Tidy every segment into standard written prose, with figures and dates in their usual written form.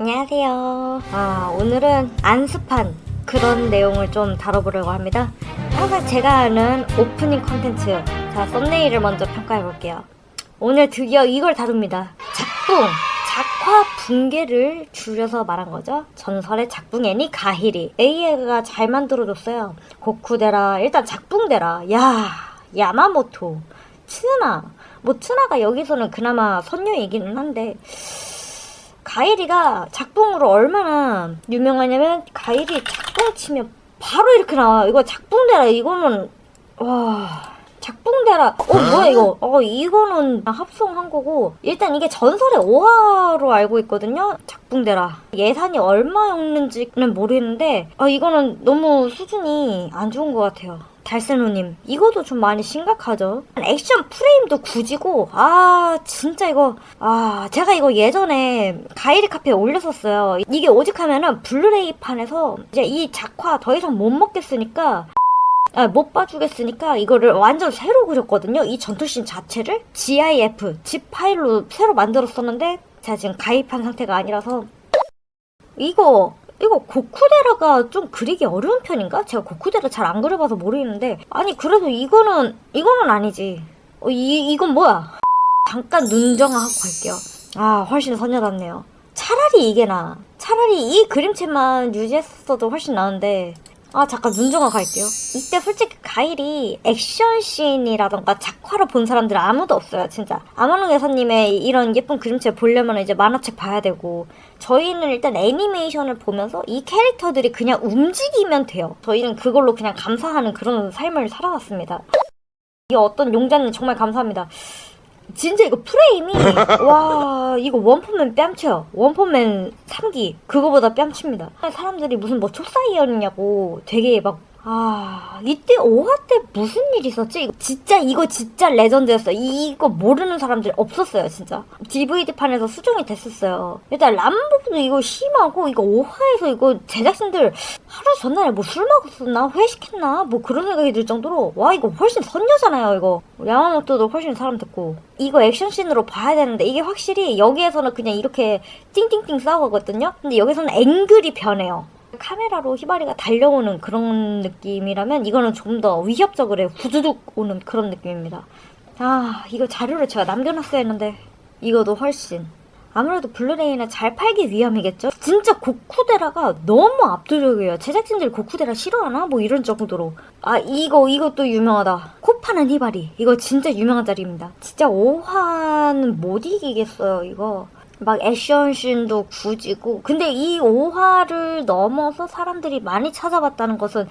안녕하세요. 오늘은 안습한 그런 내용을 좀 다뤄보려고 합니다. 항상 제가 아는 오프닝 컨텐츠. 자, 썸네일을 먼저 평가해볼게요. 오늘 드디어 이걸 다룹니다. 작붕! 작화 붕괴를 줄여서 말한 거죠. 전설의 작붕 애니 가히리. AI가 잘 만들어줬어요. 고쿠데라, 일단 작붕데라. 야마모토, 츠나. 츠나가 여기서는 그나마 선녀이기는 한데, 가이리가 작붕으로 얼마나 유명하냐면, 가이리 작붕 치면 바로 이렇게 나와요. 이거 작붕대라. 이거는 작붕대라. 뭐야 이거. 이거는 합성한 거고, 일단 이게 전설의 오화로 알고 있거든요. 작붕대라. 예산이 얼마였는지는 모르겠는데, 이거는 너무 수준이 안 좋은 것 같아요. 달세노님, 이것도 좀 많이 심각하죠. 액션 프레임도 굳이고, 진짜 이거, 제가 이거 예전에 가이리 카페에 올렸었어요. 이게 오직하면은 블루레이 판에서 이제 이 작화 더 이상 못 먹겠으니까, 못 봐주겠으니까 이거를 완전 새로 그렸거든요. 이 전투씬 자체를 GIF, zip 파일로 새로 만들었었는데, 제가 지금 가입한 상태가 아니라서, 이거 고쿠데라가 좀 그리기 어려운 편인가? 제가 고쿠데라 잘 안 그려봐서 모르겠는데, 아니 그래도 이거는 아니지. 이건 뭐야? 잠깐 눈정화하고 갈게요. 훨씬 선녀답네요. 차라리 이게 나아. 차라리 이 그림체만 유지했어도 훨씬 나은데, 잠깐 눈정화 갈게요. 이때 솔직히 가일이 액션씬이라던가 작화로 본 사람들 아무도 없어요, 진짜. 아마노 여사님의 이런 예쁜 그림체 보려면 이제 만화책 봐야 되고, 저희는 일단 애니메이션을 보면서 이 캐릭터들이 그냥 움직이면 돼요. 저희는 그걸로 그냥 감사하는 그런 삶을 살아왔습니다. 이 어떤 용자님 정말 감사합니다. 진짜 이거 프레임이 이거 원펀맨 뺨쳐요. 원펀맨 3기 그거보다 뺨칩니다. 사람들이 무슨 초사이언이냐고 되게 막 이때 5화 때 무슨 일이 있었지? 이거 진짜 레전드였어요. 이거 모르는 사람들이 없었어요, 진짜. DVD판에서 수정이 됐었어요. 일단 람보도 이거 심하고, 이거 5화에서 이거 제작진들 하루 전날에 술 먹었었나? 회식했나? 그런 생각이 들 정도로, 이거 훨씬 선녀잖아요, 이거. 야마모토도 훨씬 사람 듣고. 이거 액션씬으로 봐야 되는데, 이게 확실히 여기에서는 그냥 이렇게 띵띵띵 싸우거든요? 근데 여기서는 앵글이 변해요. 카메라로 히바리가 달려오는 그런 느낌이라면 이거는 좀 더 위협적으로 후두둑 오는 그런 느낌입니다. 이거 자료를 제가 남겨놨어야 했는데 이거도 훨씬. 아무래도 블루레이는 잘 팔기 위함이겠죠? 진짜 고쿠데라가 너무 압도적이에요. 제작진들이 고쿠데라 싫어하나? 이런 정도로. 이것도 유명하다. 코 파는 히바리. 이거 진짜 유명한 자리입니다. 진짜 5화는 못 이기겠어요, 이거. 액션씬도 굳이고. 근데 이 5화를 넘어서 사람들이 많이 찾아봤다는 것은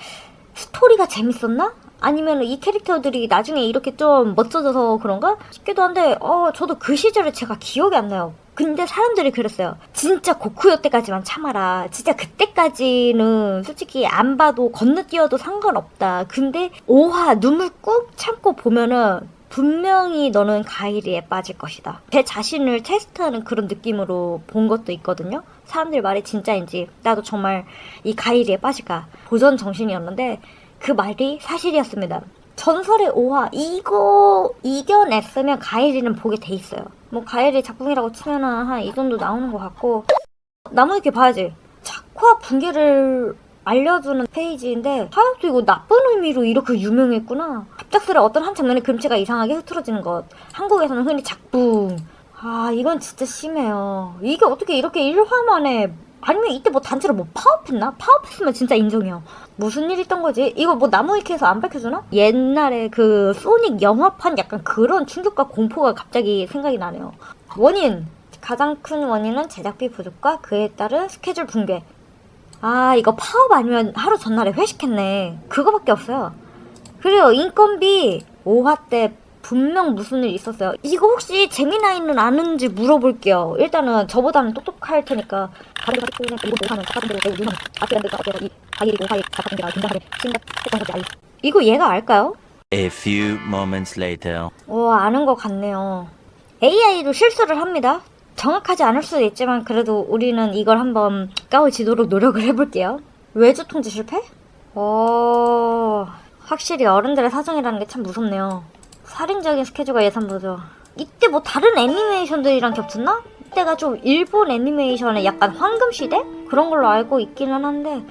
스토리가 재밌었나? 아니면 이 캐릭터들이 나중에 이렇게 좀 멋져져서 그런가? 싶기도 한데, 저도 그 시절에 제가 기억이 안 나요. 근데 사람들이 그랬어요. 진짜 고쿠요 때까지만 참아라. 진짜 그때까지는 솔직히 안 봐도 건너뛰어도 상관없다. 근데 5화 눈물 꾹 참고 보면은 분명히 너는 가이리에 빠질 것이다. 제 자신을 테스트하는 그런 느낌으로 본 것도 있거든요. 사람들 말이 진짜인지 나도 정말 이 가이리에 빠질까 보전 정신이었는데 그 말이 사실이었습니다. 전설의 5화 이거 이겨냈으면 가이리는 보게 돼 있어요. 가이리 작품이라고 치면은 한 이 정도 나오는 것 같고, 나무 이렇게 봐야지. 작화 붕괴를 알려주는 페이지인데, 하여튼 이거 나쁜 의미로 이렇게 유명했구나. 갑작스레 어떤 한 장면의 그림체가 이상하게 흐트러지는 것. 한국에서는 흔히 작붕. 이건 진짜 심해요. 이게 어떻게 이렇게 1화 만에, 아니면 이때 단체로 파업했나? 파업했으면 진짜 인정해요. 무슨 일이 있던 거지? 이거 나무위키에서 안 밝혀주나? 옛날에 그 소닉 영화판 약간 그런 충격과 공포가 갑자기 생각이 나네요. 원인. 가장 큰 원인은 제작비 부족과 그에 따른 스케줄 붕괴. 이거 파업 아니면 하루 전날에 회식했네. 그거밖에 없어요. 그리고 인건비 5화 때 분명 무슨 일 있었어요. 이거 혹시 재미나이는 아는지 물어볼게요. 일단은 저보다는 똑똑할 테니까. 다른 작품은 이거 5화는 작가분들의 제일 유명 아티랜드가 어디서 이 가이리 5화의 작가분들과 등장하게 심각했던 건지 알고. 이거 얘가 알까요? A few moments later. 아는 것 같네요. AI도 실수를 합니다. 정확하지 않을 수도 있지만 그래도 우리는 이걸 한번 까오지도록 노력을 해볼게요. 외주 통지 실패? 확실히 어른들의 사정이라는 게 참 무섭네요. 살인적인 스케줄과 예산보죠. 이때 다른 애니메이션들이랑 겹쳤나? 때가 좀 일본 애니메이션의 약간 황금시대? 그런 걸로 알고 있기는 한데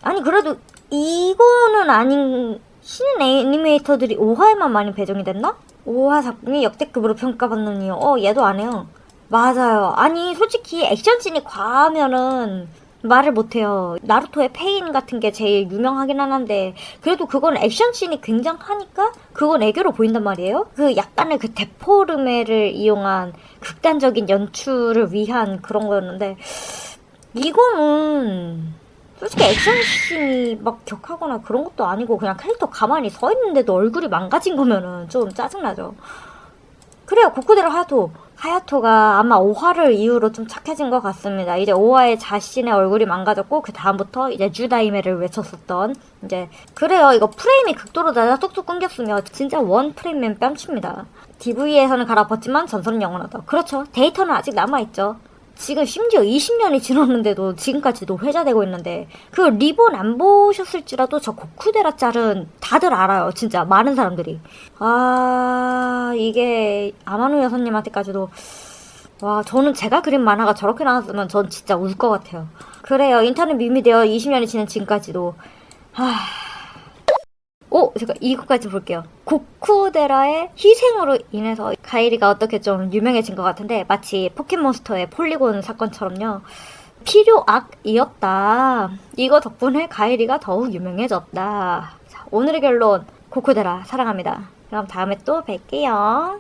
아니 그래도 이거는 아닌 신인 애니메이터들이 5화에만 많이 배정이 됐나? 5화 작품이 역대급으로 평가받는 이유 얘도 안 해요. 맞아요. 아니 솔직히 액션씬이 과하면은 말을 못해요. 나루토의 페인 같은 게 제일 유명하긴 한데 그래도 그건 액션씬이 굉장하니까 그건 애교로 보인단 말이에요. 그 약간의 그 데포르메를 이용한 극단적인 연출을 위한 그런 거였는데 이거는 솔직히 액션씬이 막 격하거나 그런 것도 아니고 그냥 캐릭터 가만히 서 있는데도 얼굴이 망가진 거면은 좀 짜증나죠. 그래요. 고쿠데라 하야토가 아마 5화를 이후로 좀 착해진 것 같습니다. 이제 5화에 자신의 얼굴이 망가졌고 그 다음부터 이제 주다이메를 외쳤었던 이제 그래요. 이거 프레임이 극도로 낮아 뚝뚝 끊겼으면 진짜 원 프레임면 뺨칩니다. DV에서는 갈아엎었지만 전설은 영원하다. 그렇죠. 데이터는 아직 남아있죠. 지금 심지어 20년이 지났는데도 지금까지도 회자되고 있는데 그 리본 안 보셨을지라도 저 고쿠데라 짤은 다들 알아요. 진짜 많은 사람들이. 이게 아마노 여사님한테까지도 와 저는 제가 그린 만화가 저렇게 나왔으면 전 진짜 울 것 같아요. 그래요. 인터넷 밈이 되어 20년이 지난 지금까지도 제가 이거까지 볼게요. 고쿠데라의 희생으로 인해서 가이리가 어떻게 좀 유명해진 것 같은데 마치 포켓몬스터의 폴리곤 사건처럼요. 필요악이었다. 이거 덕분에 가이리가 더욱 유명해졌다. 자, 오늘의 결론 고쿠데라 사랑합니다. 그럼 다음에 또 뵐게요.